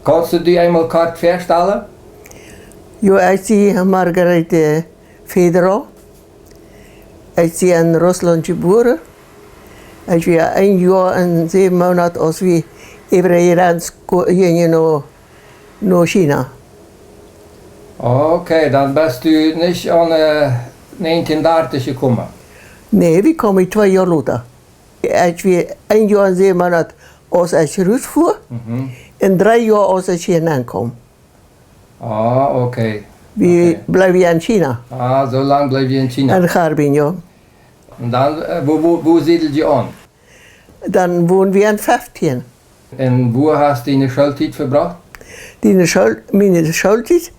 Kannst du dir einmal kurz vorstellen? Ja, ich bin Margarete Federer. Ich bin in Russland geboren. Ich war 1 Jahr und 7 Monate, als wir über die Grenze gingen nach China. Okay, dann bist du nicht an 1930 gekommen. Nee, wir kamen 2 Jahre later. Ich war 1 Jahr und 7 Monate, als ich rausfuhr. Und 3 Jahre, als ich hier ankam. Ah, okay. Wir bleiben in China. Ah, so lange bleib je in China. In Harbin, ja. Und dann, wo siedelt ihr an? Dann wohnen wir in 15. Und wo hast du deine Schulzeit verbracht? Meine Schulzeit,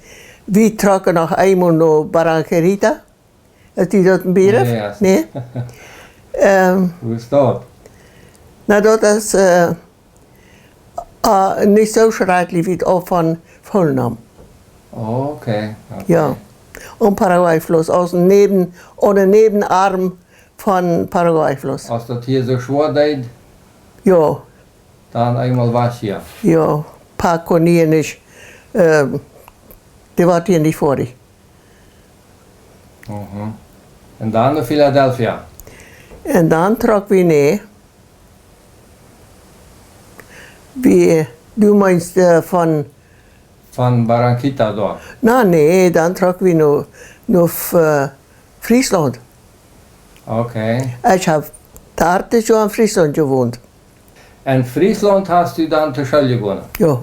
wir tragen noch einmal nach Barranquerita. Hast du dort einen Begriff? Nee. Nee? Wo ist das? Na, dat is niet zo schrijtelijk wie het al van Volendam. Okay. Ja, am Paraguay-Fluss, an der Nebenarm von Paraguay-Fluss. Als das hier so schwer deed, Ja, dann einmal was hier. ja, paar kon hier nicht, die war hier nicht vor dich. Und dann nach Philadelphia. En dan trok we neer. Du meinst von... Von Barranquita dort. Nee, dann trok we naar Friesland. Okay. Ich habe 80 Jahre in Friesland gewohnt. In Friesland hast du dann zur Schule gegangen? Ja.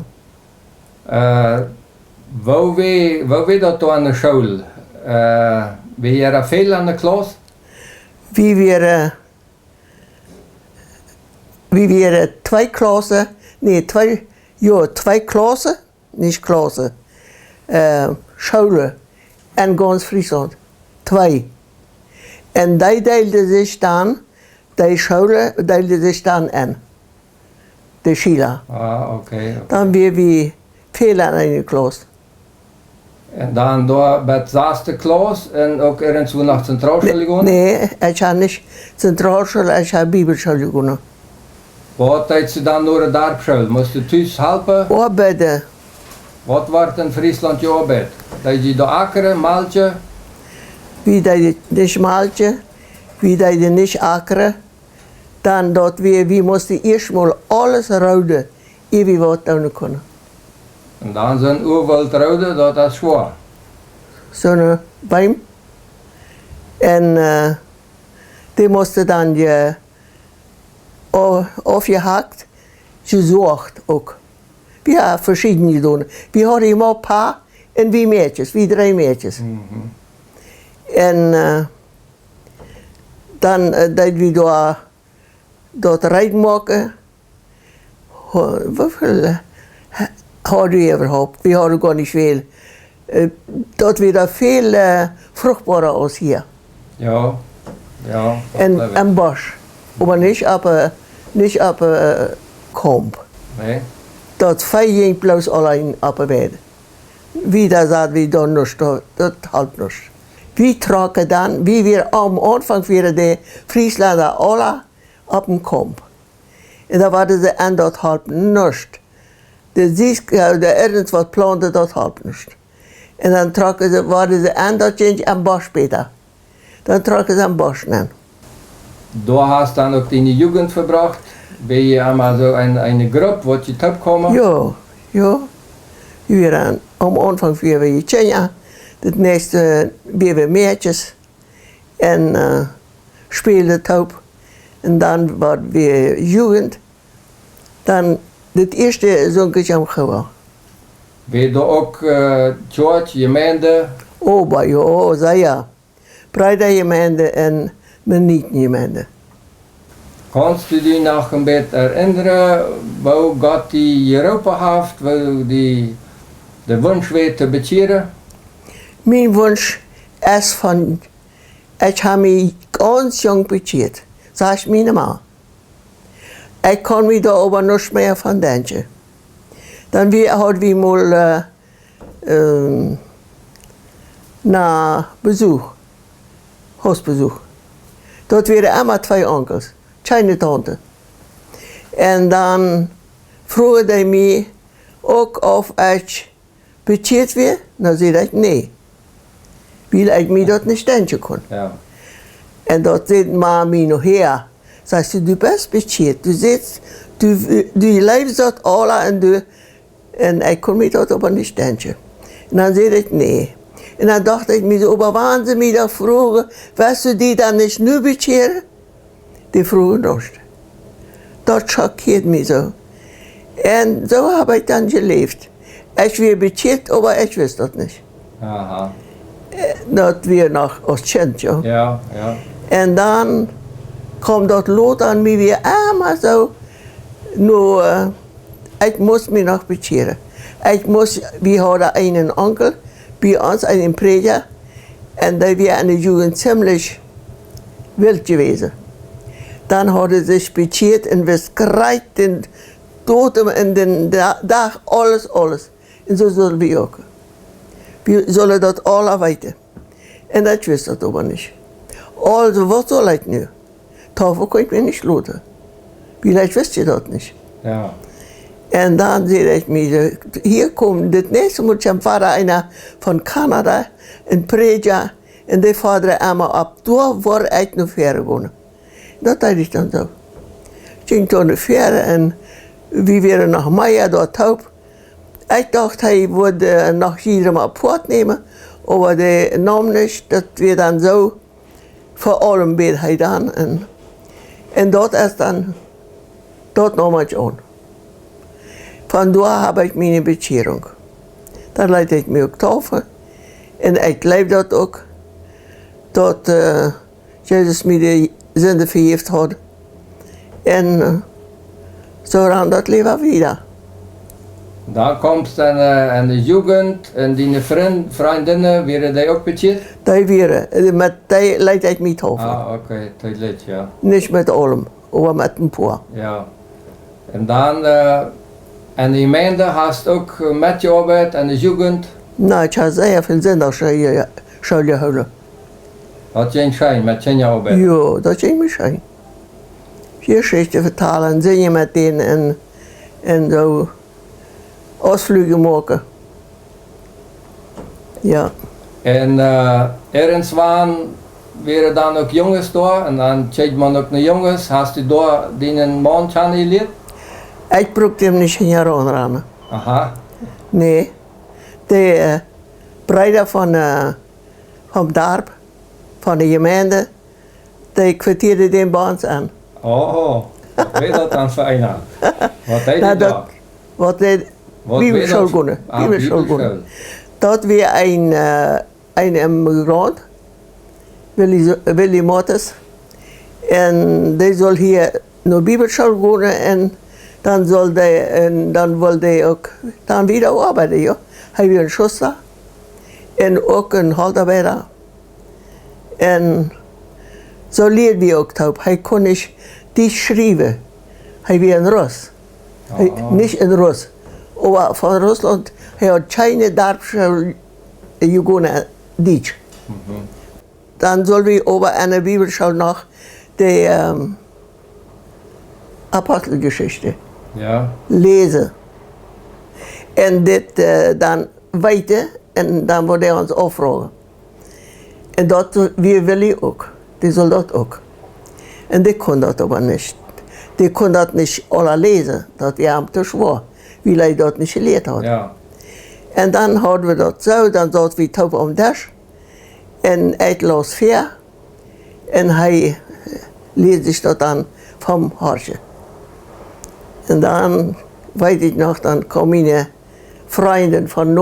Wo war das da an der Schule? Wir waren viel an der Klasse? Wie wir 2 Klassen, nee, 2 Klassen, nicht Klassen, Schulen in ganz Friesland. 2. Und die deelden sich dann, die Schulen deelden sich dann in. Die Schüler. Ah, okay. Dann wir viel an einer Klasse. Und dann da bei der 6. Klasse und auch irgendwo nach Zentralschule gegangen? Nee, ich habe nicht Zentralschule, ich habe Bibelschule gegangen. Was deed du dann nur in der Dorfschule? Musst du thuis helpen? Arbeiten. Was war in Friesland je Arbeit? Deed je da akkeren, maltje? Wie die nicht malten, wie die nicht ackern. Dann dort wir mussten erstmal alles rouden, ehe wir was tun können. Und dann sind Urwald roden, das ist schwer. So eine Baum. Und die mussten dann aufgehakt, gesucht auch. Wir haben verschiedene getan. Wir hatten immer ein paar und wie Mädchen, wie 3 Mädchen. Und dann dat wir dort reinmachen. Wie viel hadden we überhaupt? Wir hadden gar nicht viel. Dort wir da viel fruchtbarer als hier. Ja. En een bos. Maar niet op komp. Nee. Dat 5 plus alleen op bed. Wie dat zat, wie dan nog, dat helpt nog. Wie trokken dan, wie weer am Anfang weer de Frieslander alle op een komp. En dan waren ze en dat helpt nog. De ergens wat planten, dat helpt nog. En dan trokken ze, waren ze en dat een bos später. Dann trokken ze een bos nemen. Du hast dann auch deine Jugend verbracht. Bin je einmal so eine Gruppe, wo je top kommen? Ja. Wir waren am Anfang waren wir Tjenja, das nächste wir Mädchen en speelden top. En dan waren wir Jugend. Dan het eerste zongetje am gewoon. Ben je ook George, Gemeinde? Oh, ja, zei ja. Breide Gemeinde en Menniten-Gemeinde. Kannst du dich noch ein bisschen erinnern, wo Gott die Europa hat, wo die Wunsch wird zu beziehen? Mein Wunsch ist von, ich habe mich ganz jung beziert, sagt meine Mama. Ich kann mich da aber nicht mehr von denken. Dann hatten wir mal nach Besuch, Hausbesuch. Dort waren immer 2 Onkels, keine Tante. Und dann fragte er mich, Ook of ik bekeerd weer, dan zei ik nee. Weil ik me dat niet denken kon. Ja. En dat deed mama nog her. Zei ze, du bent bekeerd, du zit, du leeft dat alle en ik kon me dat op niet denken. En dan zei ik nee. En dan dacht ik me zo, maar waarom ze me dat vroegen, was ze die dan niet nu bekeren? Die vroegen nog. Dat schokkeert me zo. En zo heb ik dan geleefd. Ik werd bekeerd, maar ik wist dat niet. Aha. Dat weer nog als kind, ja. Ja, ja. En dan kwam dat lot aan me weer aan, maar zo. Nou, ik moest me nog bekeren. We hadden een onkel bij ons, een prediker. En dat was in de jugend ziemlich wild geweest. Dan hadden ze zich bekeerd en we schreiden dood in de dag, alles. En zo zullen we ook. We zullen dat alle weten. En dat wist dat aber niet. Also, wat zal ik nu? Daarvoor kon ik me niet sluiten. Vielleicht wist je dat niet. Ja. En dan zei ik me, hier komt, dit nächste moet je vader einer van Canada, een prediker, en die vader allemaal op, door waar ik nog verder wonen. Dat deed ik dan zo. Ik ging toen naar verder en we werden nog meer door hoop. Ik dacht, hij wilde nog iedereen op voort nemen, maar de nam niet, dat we dan zo, voor allem beet hij dan. En dat is dan, dat nam ik aan. Vandaar heb ik mijn bekering. Dan leid ik me ook tafel. En ik leef dat ook. Dat Jezus me de zonde vergeeft had. En zo dan dat leven weer. Dan komt dan de jugend en die vriendinnen, werden die ook bekeerd? Die weer, met die leid ik me tafel. Ah, oké, dat leid, ja. Niet met allem, maar met een paar. Ja. En dan, en die gemeente hast ook met je arbeid en de jugend? Nou, ik had zeer veel zin dat je houden. Dat ging schijn, met je arbeid? Ja, dat ging me schijn. Je geschichten vertalen, zingen met denen en zo uitvlugen maken. Ja. En ergens waren dan ook jongens daar en dan kijkt man ook naar jongens. Hast du daar die een man geleerd? Ik probeerde hem niet in jaar aanramen. Aha. Nee. De breider van het dorp, van de gemeente, die kwartierde den bij ons aan. Oh, wat weet dat dan voor een aan? Wat deed je daar? Wat deed Bibelschool. Bibelschool. Dat weer een immigrant, Willy Mottes. En die zal hier naar Bibelschool gaan en dan wilde hij ook dan weer arbeiden. Ja. Hij was een schuster en ook een handarbeider. En zo leerde hij ook op. Hij kon niet schrijven. Hij was een Rus. Niet een Rus. Maar van Rusland, hij had geen dorpsschool gegaan, Duits. Dan zullen we over aan de Bibelschool nog de Apostelgeschichte lezen. En dit dan weten en dan wordt hij ons afvragen. En dat wie wil hij ook. Die zal dat ook. En die kon dat aber niet. Die kon dat niet alle lezen. Dat was hem te zwaar. Wie hij dat niet geleerd had. Ja. En dan hadden we dat zo. Dan zaten we top om das. En ik las ver. En hij leerde zich dat dan van hartje. En dan weet ik nog, dan kwamen mijn vrienden van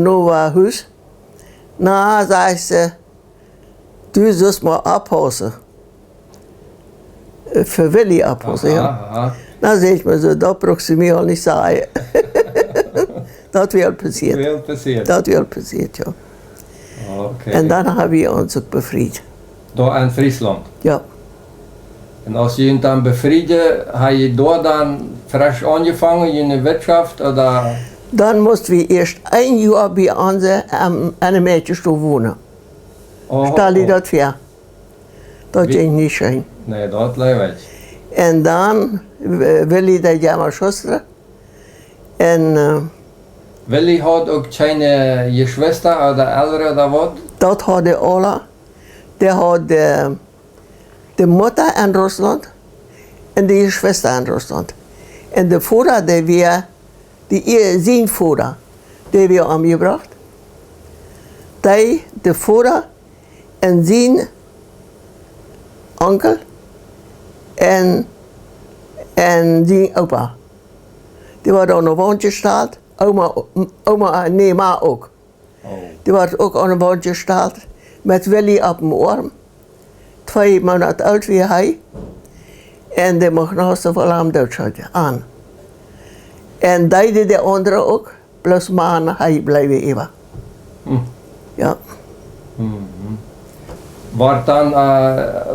Nova huis. Nou, zei ze, du zult maar oppassen. Voor Willy oppassen, ja. Dan zeg ik me zo, dat braucht ze mij al niet zeggen. Dat wil passiert. Dat wil passiert, ja. Okay. En dan hebben we ons ook bevrijd. Daar in Friesland? Ja. En als je dan bevrijdde, had je daar dan frisch aangevangen in de wirtschaft? Oder? Dan moesten we eerst 1 jaar bij ons aan een meisjesstoel wonen. Stel je dat voor? Dat ging niet schijn. Nee, dat leef ik. En dan wil je dat jij maar zuster. En Willi had ook keine Geschwister oder Eltern oder was? dat hadden alle. Die had de Mutter in Rusland en de Schwester in Rusland. En de Vater, zijn Vater, die wir omgebracht. De Vater en zijn onkel en zijn opa. Die waren aan een wandje staan. Ma ook. Oh. Die was ook aan een wandje staan met Willy op mijn arm. 2 maanden oud wie hij. En die mocht naast de alarm doodzetten aan. En de andere ook, plus man, hij bleef even. Ja. Waar dan,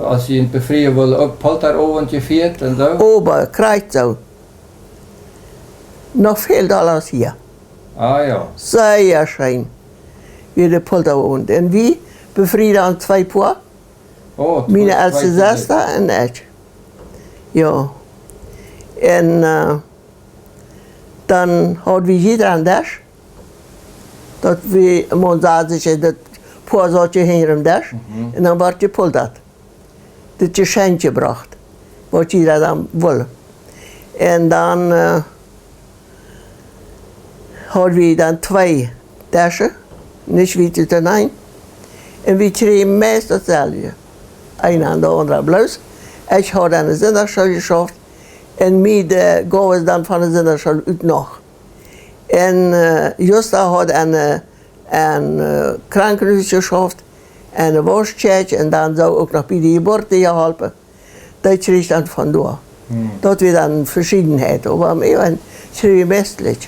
als je in het bevrijen wil, ook polteroventje viert en zo? Ober, krijgt zo. Nog veel dollars hier. Ah ja. Zeer schijn. Wie de polterovend. En wie bevrieden aan 2 paar? Oh, Mijn oudste zuster en ik. Ja. En dan hadden we hier aan das. Dat we mondagen dat poortje heen om das. En dan wordt je poldert. Dat je schijntje bracht. Wat je dan wil. En dan hadden we dan 2 dassen. Niet weten te nemen. En we kregen meestal hetzelfde. Een aan de andere bloos. Ik had aan de zinnerschool geschaft. En mij gaven dan van de zinnerschool uit nog. En Justa had een krankenhuis geschaft. En een worstje. En dan zou ook nog bij de geboorte geholpen. Dat kreeg dan vandoor. Dat we dan verscheidenheid. Maar ik schreef mestelijk.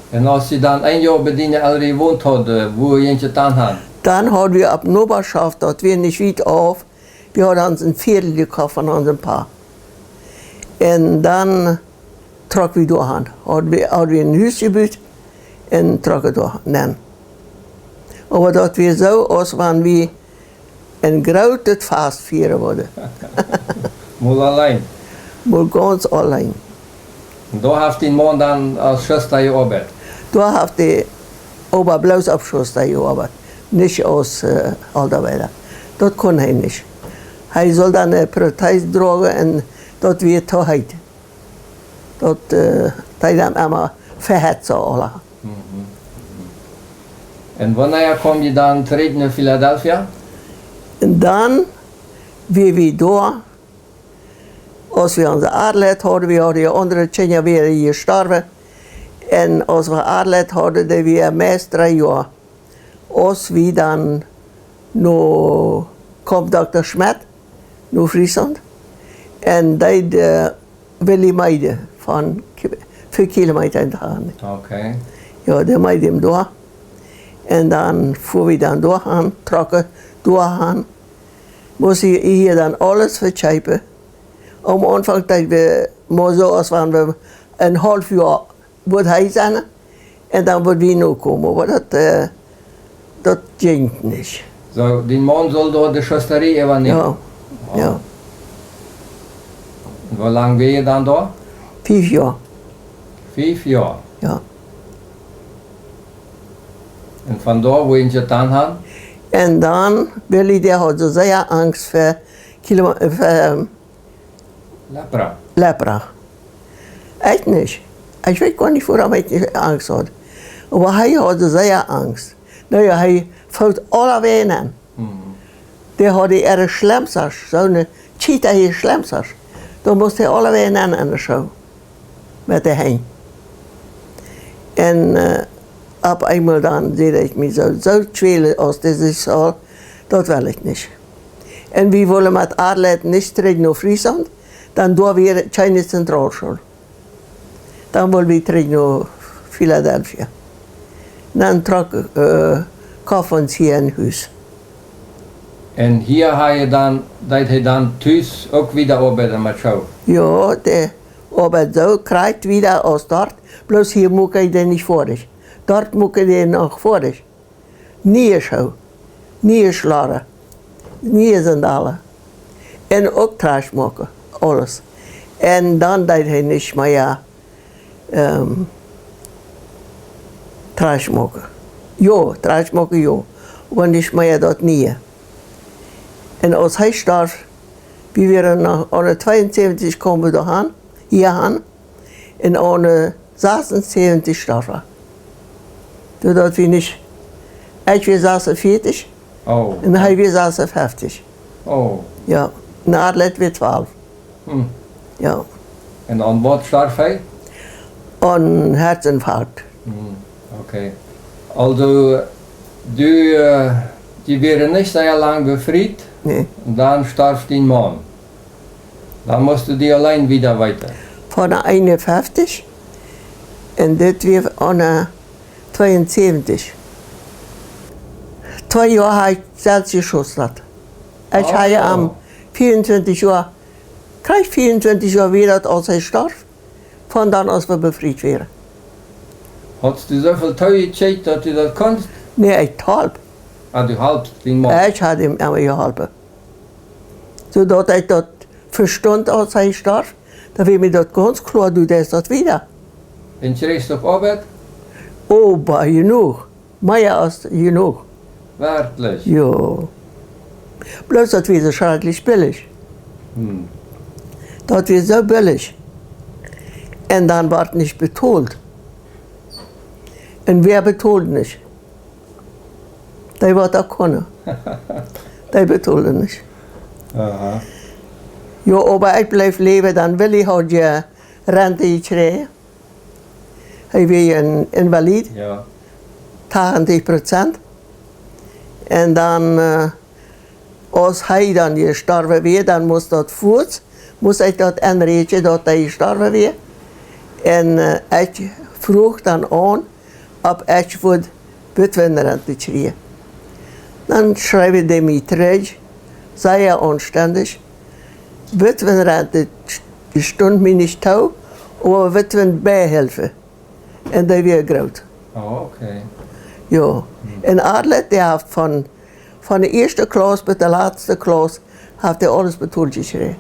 En als je dan 1 jaar bij die elder gewoond had, hoe je het dan had? Dan hadden we op Noberschaft, dat we niet weten af. We hadden ons een viertel gekocht van onze pa. En dan trokken we doorgaan. Hadden we een huis gebouwd en trokken door. Nee. Maar dat we zo, als we een groot feest vieren worden. Moet alleen? Maar ganz alleen. En daar heeft die man dan als zuster gearbeitet? Daar heeft hij Oberblaus abgeschossen gearbeitet. Nicht aus Alderweiler. Dat kon hij niet. Hij zal dan een protest dragen en dat weer te heet. Dat hij dan allemaal verhetsen alle. En wanneer kom je dan terug naar Philadelphia? En dan weer we door. Als we onze aardleid hadden, we hadden andere 10 jaar weer gestorven. En als we aardleid hadden, dan weer meest 3 jaar. Als we dan kwam dokter Schmidt naar Friesland. En die Willy meiden van 4 kilometer in de hand. Oké. Ja, die meiden hem door. En dan, voor we dan doorgaan, trokken, doorgaan, moest je hier dan alles verchepen. Am Anfang dachten we, maar zo als we een half jaar wordt hij zijn. En dan wordt we nu komen. Maar dat ging niet. Zo, die man zal door de schosterie overnemen? Ja. Ja. En hoe lang ben je dan daar? 5 jaar. 5 jaar? Ja. En vandaar wil je het dan gaan? En dan, Willy die had zo zeer angst voor Lepra? lepra. Echt niet. Ik weet gar niet waarom hij angst had. Maar hij had zeer angst. Nou ja, hij valt alle wenen. Die had erg slemsers, zo'n cheetah hier slemsers. Dan moest hij alle wenen aan de show. Met de heen. En op eenmaal dan zei ik me zo twelen als deze zaal, dat wil ik niet. En we willen met Aarleid niet terug naar Friesland, dan doen we Chinese Centraalschool. Dan willen we terug naar Philadelphia. Dan trok Koffens hier in huis. En hier deed hij dan thuis ook weer arbeiden met jou? Ja, de arbeid zo krijgt weer als dort, bloos hier moet hij er niet voor is. Dort moet hij nog voor is. Niet zo, niet slaren, niet sandalen. En ook trash maken, alles. En dan deed hij niet, maar ja, Trashmokken. Ja, Trashmokken, ja. Aber nicht mehr dort nie. Und als hij starb, wir waren nach 72 kommen wir dahin, hier an, und 76 starb er. Doordat we niet, ik was 46 en hij was 56. Oh. Ja, na het weer 12. Ja. En aan wat starf hij? Aan herseninfarct. Oké. Also, die waren nicht sehr lang befreit. Nee. Und dann starb dein Mann. Dann musst du die allein wieder weiter. Van 51 en dit weer aan 72. 2 jaar heb ik zelfs geschossen. Ik had am 24 jaar, krijg 24 jaar weer dat als hij starf, van dan als we bevrijd werden. Hast du zoveel tijd dat je dat konst? Nee, ik halb. Ah, du halbst den Mann. Ik had hem allemaal geholpen. Zodat ik dat verstond als hij starf, dan werd me dat ganz klar, du deed dat wieder. En schreefst op arbeid? Oh, maar genoeg. Meer als genoeg. Werkelijk? Ja. Bloß dat weer schrecklich billig. Dat weer zo billig. En dan wordt niet betaald. En wer betaalt niet? Die wat ook kunnen. Die betalen niet. Aha. Ja, maar ik blijf leven, dan wil ik ook je rente krijgen. Hij weer een invalide. Ja. 80%. En dan, als hij dan gestorven weer, dan moest dat voort. Moest ik dat aanrekenen dat hij gestorven weer. En ik vroeg dan aan of ik voor witwenrente krijg. Dan schrijven die mij terug, zeer aanständig. Witwenrente stond mij niet toe, maar witwenbijhilfe. En dat weer groot. Oh, oké. Ja. En Adlet, die heeft van de eerste klas tot de laatste klas, heeft hij alles betaald gekregen.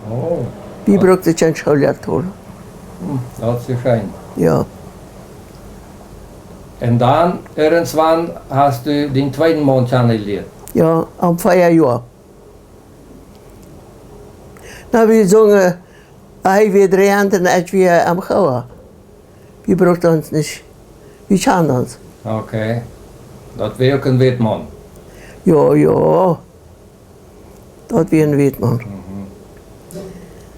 Oh. Wie brukte geen schuljaar tollen. Dat is fijn. Ja. En dan, irgendwann hast du den zweiten Mann kennengelernt. Ja, om 5 jaar. Nou, we zongen, hij weer 3 handen en ik weer am gauwen. Wie brukte ons niet, wie kan ons. Oké. Dat weer ook een wit man. Ja, ja. Dat weer een weetman.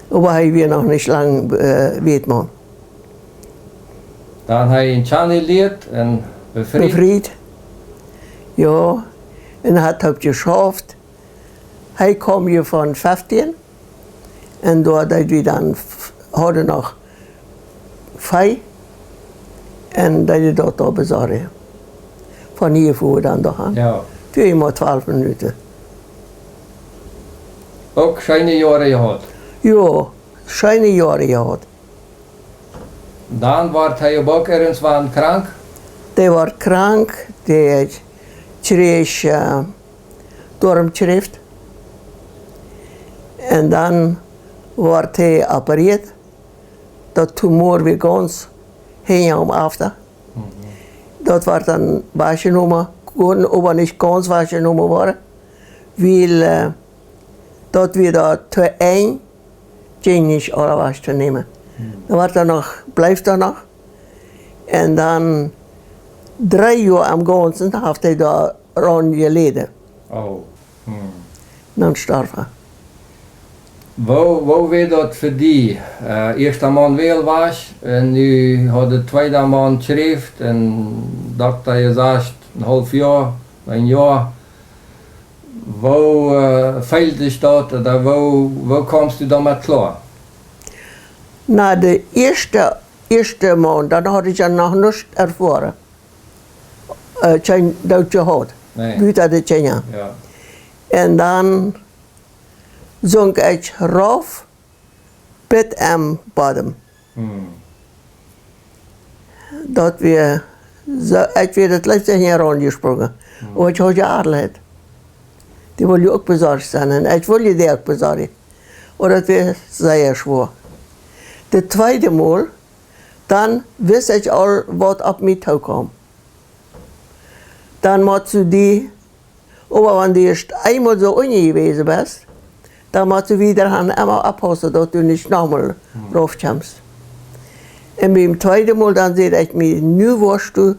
Maar hij weer nog niet lang weetman. Dan heb je een kennengelernt en bevrijd. Bevrijd. Ja. En hij had het geschaft. Hij kwam hier van 15. En daar hadden we dan hadden nog 5. En dat je dat daar bezorgen. Van hier voor dan gaan. Ja. 2 maar 12 minuten. Ook schijne jaren gehad. Ja, schijne jaren gehad. Dan werd hij ook irgendwann krank. Die was krank, die kreeg darmschrift. En dan werd hij geopereerd. Dat tumor weer ganz ging om af. Dat werd dan waargenomen, aber niet ganz waargenomen worden. Weil dat we dat te eng ging niet alles te nemen. Dan wordt er nog, blijft er nog. En dan 3 jaar am ganzen heeft hij daar rond geleden. Oh. Dan starf hij. Wo weer dat voor die? Eerste man wel was en nu had de tweede man schreef en dacht hij gezegd een half jaar, een jaar. Wo fehlt is dat? Wo komst du damit klar? Na de eerste maand, dan had ik nog niets ervaren. Geen dood gehad. Nee. Buiten de Kenia. Ja. En dan zonk ik rauf, bed en bodem. Dat we, ik werd het laatste jaar rondgesprongen. Maar ik had je aardigheid. Die wil je ook bezorgd zijn en ik wil je die ook bezorgen. Maar dat was zeer zwaar. De tweede maal, Dan wist ik al wat op mij toe kwam. Dan moet je die, aber wanneer je eenmaal zo ongewezen bent, dan moet je weer gaan eenmaal oppassen dat je niet nochmal raufkommst. En beim tweeden Mal dan zei ik me, nu was du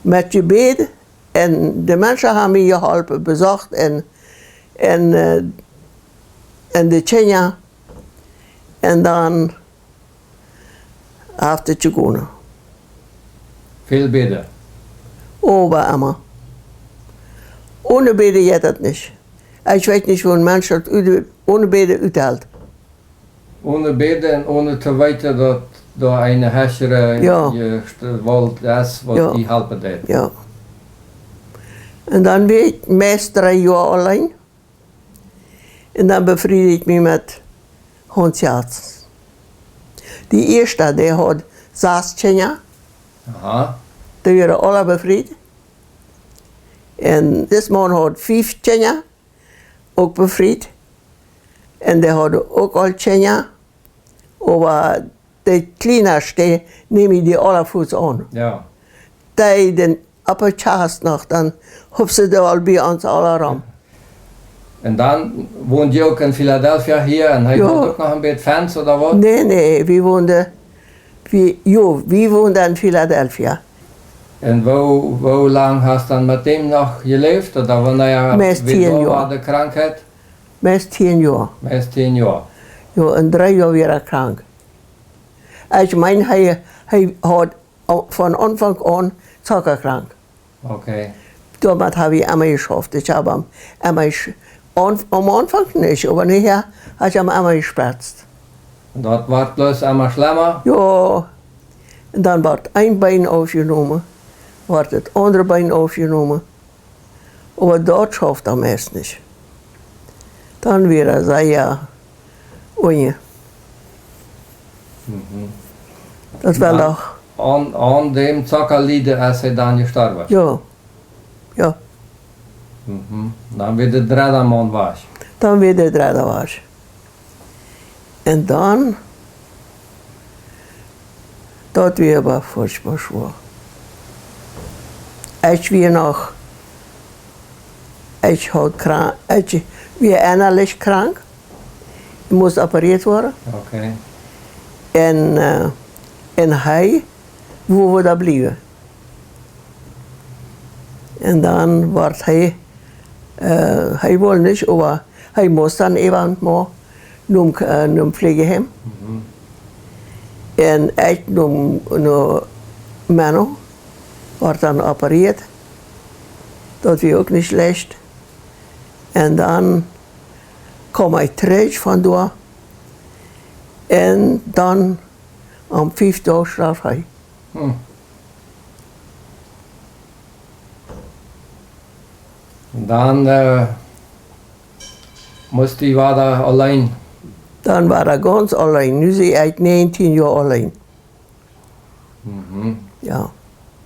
met je bed en de mensen hebben me geholpen, bezocht en de Kenia en dan heeft het gegaan. Veel bidden. Ober immer. Ohne beden geht das nicht. Ich weiß nicht, wo ein Mensch das ohne beden uithält. Ohne bidden en ohne te weten dat door een herrscher Ja. je wilt is wat Ja. die helpen deed. Ja. En dan ben ik meest 3 jaar alleen. En dan bevrijd ik me met hondsarts. Die eerste, die had 6 jaar. Aha. Die werden alle bevrijd. En deze man had 5 jaar, ook bevrijd. En die hadden ook al 10 jaar. Maar de kleinste nemen die alle voets aan. Ja. Die den appeltjas nog, dan hebben ze er al bij ons alle ram. En dan woont je ook in Philadelphia hier en hij Ja. woont ook nog een beetje fans oder wat? Nee, we woonden in Philadelphia. En hoe lang hast dan met hem nog geleefd? Oder wanneer Meest 10 weer jaar. war de krankheid? Meest 10 jaar. Meest 10 jaar. Ja, en 3 jaar weer krank. Ik meen, hij had van aanvang aan zuckerkrank. Oké. Damit habe ich einmal geschafft. Ich habe am Anfang nicht, aber nachher habe ich einmal gespritzt. Dat wordt plus immer schlimmer. Ja, en dan wordt een bein aufgenomen, wordt het andere bein aufgenomen. Aber dat schafft er meest niet. Dan weer zei ja, onje. Dat wel nog, Aan dem Zuckerlieden is hij dan gestorben. ja. Ja, Dan weer de derde man was. dan weer de derde was. En dan, dat weer was furchtbar schwer. Ik weer nog, ik had krank, ik weer innerlich krank. Ik moest geopereerd worden. Oké. En hij wou daar blijven. En dan wordt hij wil niet, maar hij moest dan even maar naar een pflegeheim. En ik naar Menno, wordt dan geopereerd. Dat was ook niet slecht. En dan kwam ik terug vandoor. En dan om 5 dagen straf hij. Dan moest hij weer alleen. Dan war er ganz allein. Nu zie ik 19 jaar alleen. Ja.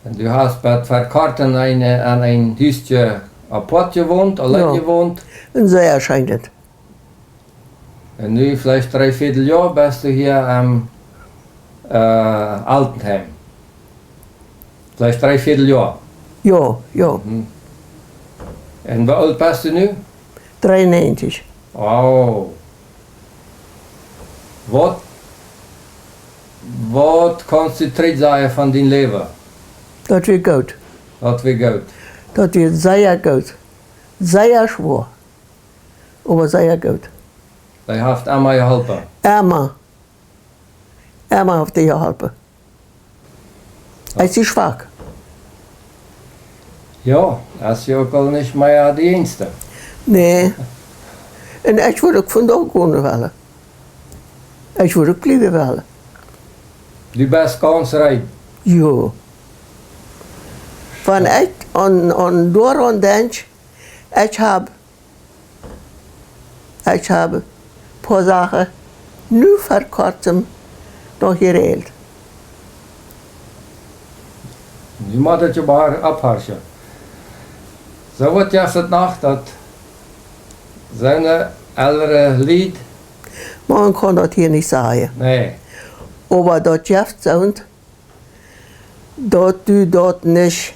En du hast bij Verkarten aan een huisje apart gewoond, alleen Ja. gewoond. En zij erscheint het. En nu, vielleicht 3/4 Jahr, bist du hier am Altenheim. Vielleicht 3/4 Jahr. Ja, ja. En hoe oud bist du nu? 93. Oh. Wat kannst du terug zeggen van dein leven? Dat weer goed. Dat weer goed. Dat weer zeer goed. Zeer schwer. Maar zeer goed. Hij heeft allemaal geholpen. Emma heeft die geholpen. Hij is zwak. Ja, dat is ook al niet meer de enige. Nee. En ik wil ook vandaag wonen willen. Ik wil ook blijven willen. Du bist ganz rijk. Ja. Van ik aan door aan denk, ik heb een paar zaken nu voor kortem nog geregeld. Nu moet het je maar afharsen. Zo wordt je het nacht dat zijn oudere lied. Maar ik kan dat hier niet zeggen. Nee. Aber das Geschäft sagt, dass du dort nicht,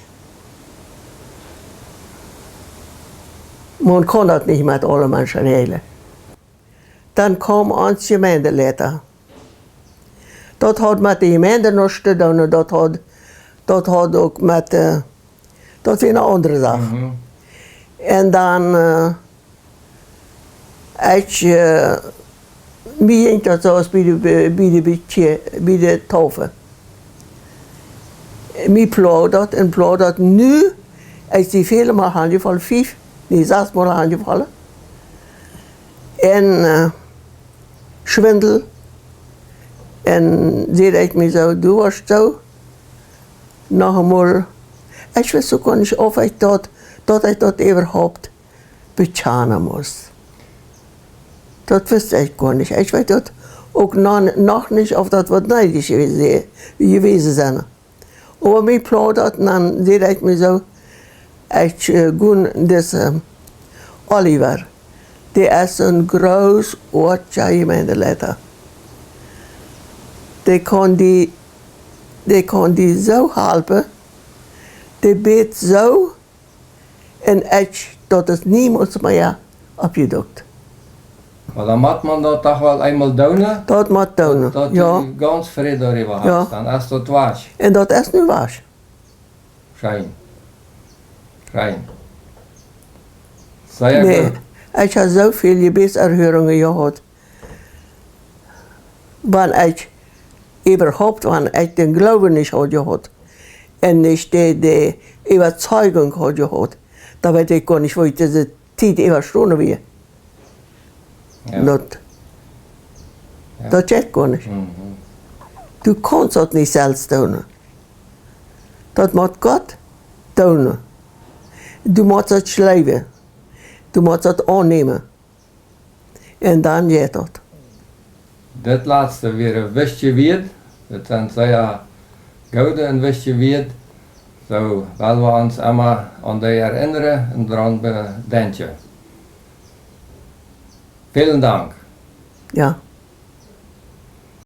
man kann das nicht mit allen Menschen regeln. Dann kam ans Gemeindeleiter. Dat had met de gemeente nog te doen, dat had ook met, dat is een andere zaak. En dan, als je, wie ging dat zoals bij de tafel. Mij plauw dat nu, als die vele maal aangevallen, 6 maal aangevallen. En schwindel. En zei ik me zo, du was zo, nog eenmaal, ik wist ook niet of ik dat überhaupt betalen moest. Dat wist ik gar niet. Ik weet dat ook nog niet of dat wat neidisch geweest zijn. Maar mij plauw dat, en dan zei ik me zo, ik ga deze Oliver, die is een groot oortje gemeenteleiter. Die kon die zo helpen, die beet zo, en ik, dat is niemand meer opgedokt. Maar dan moet man dat toch wel eenmaal doen? Dat moet doen, dat ja. je ganz vrede daarover had, Ja. dan is dat was. En dat is nu was. Schijn. Schijn. Zei Nee, ik heb zoveel gebedserhörungen gehad. Wanneer ik überhaupt, wanneer ik den Glauben nicht had gehad en nicht die Überzeugung had gehad, dan weet ik gar nicht, wo ich diese Zeit überstanden wäre. Ja. Dat geht gar nicht. Du kannst dat nicht selbst doen. Dat moet Gott doen. Du musst het schrijven. Du musst het aannemen. En dan gaat dat. Dat laatste weer wist je weer. Dat zijn zeer gouden en wist je weer. Zo, wel we ons allemaal aan die herinneren en eraan bedenken. Vielen Dank. Ja.